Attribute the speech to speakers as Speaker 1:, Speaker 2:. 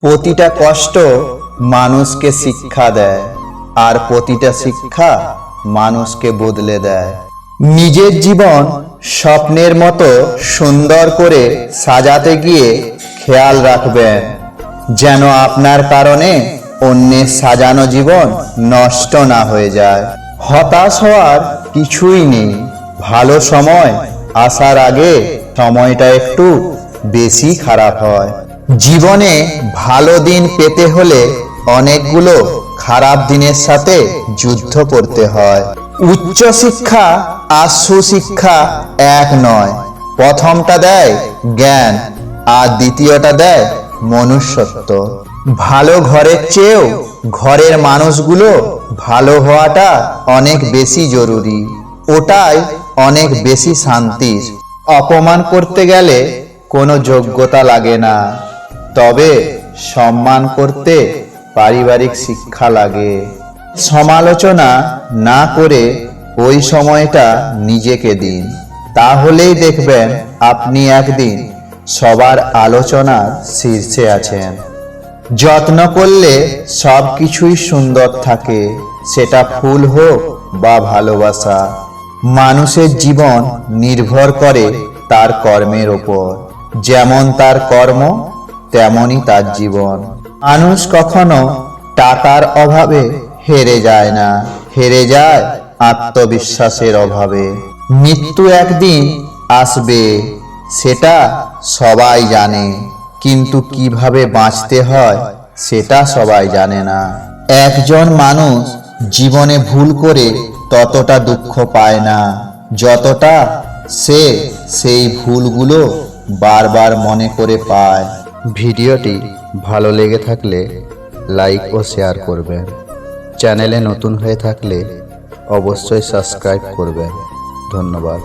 Speaker 1: প্রতিটা কষ্ট মানুষকে শিক্ষা দেয়, আর প্রতিটা শিক্ষা মানুষকে বদলে দেয়। নিজের জীবন স্বপ্নের মতো সুন্দর করে সাজাতে গিয়ে খেয়াল রাখবেন যেন আপনার কারণে অন্যের সাজানো জীবন নষ্ট না হয়ে যায়। হতাশ হওয়ার কিছুই নেই, ভালো সময় আসার আগে সময়টা একটু বেশি খারাপ হয়। জীবনে ভালো দিন পেতে হলে অনেকগুলো খারাপ দিনের সাথে যুদ্ধ করতে হয়। উচ্চ শিক্ষা আর সুশিক্ষা এক নয়, প্রথমটা দেয় জ্ঞান আর দ্বিতীয়টা দেয় মনুষ্যত্ব। ভালো ঘরের চেয়েও ঘরের মানুষগুলো ভালো হওয়াটা অনেক বেশি জরুরি, ওটাই অনেক বেশি শান্তির। অপমান করতে গেলে কোনো যোগ্যতা লাগে না, তবে সম্মান করতে পারিবারিক শিক্ষা লাগে। সমালোচনা না করে ওই সময়টা নিজেকে দিন, তাহলেই দেখবেন আপনি একদিন সবার আলোচনার শীর্ষে আছেন। যত্ন করলে সব কিছুই সুন্দর থাকে, সেটা ফুল হোক বা ভালোবাসা। মানুষের জীবন নির্ভর করে তার কর্মের ওপর, যেমন তার কর্ম তেমনই তার জীবন। মানুষ কখনো টাকার অভাবে হেরে যায় না, হেরে যায় আত্মবিশ্বাসের অভাবে। মৃত্যু একদিন আসবে, সেটা সবাই জানে, কিন্তু কিভাবে বাঁচতে হয় সেটা সবাই জানে না। একজন মানুষ জীবনে ভুল করে ততটা দুঃখ পায় না যতটা সে সেই ভুলগুলো বারবার মনে করে পায়। ভিডিওটি ভালো লেগে থাকলে লাইক ও শেয়ার করবেন। চ্যানেলে নতুন হয়ে থাকলে অবশ্যই সাবস্ক্রাইব করবেন। ধন্যবাদ।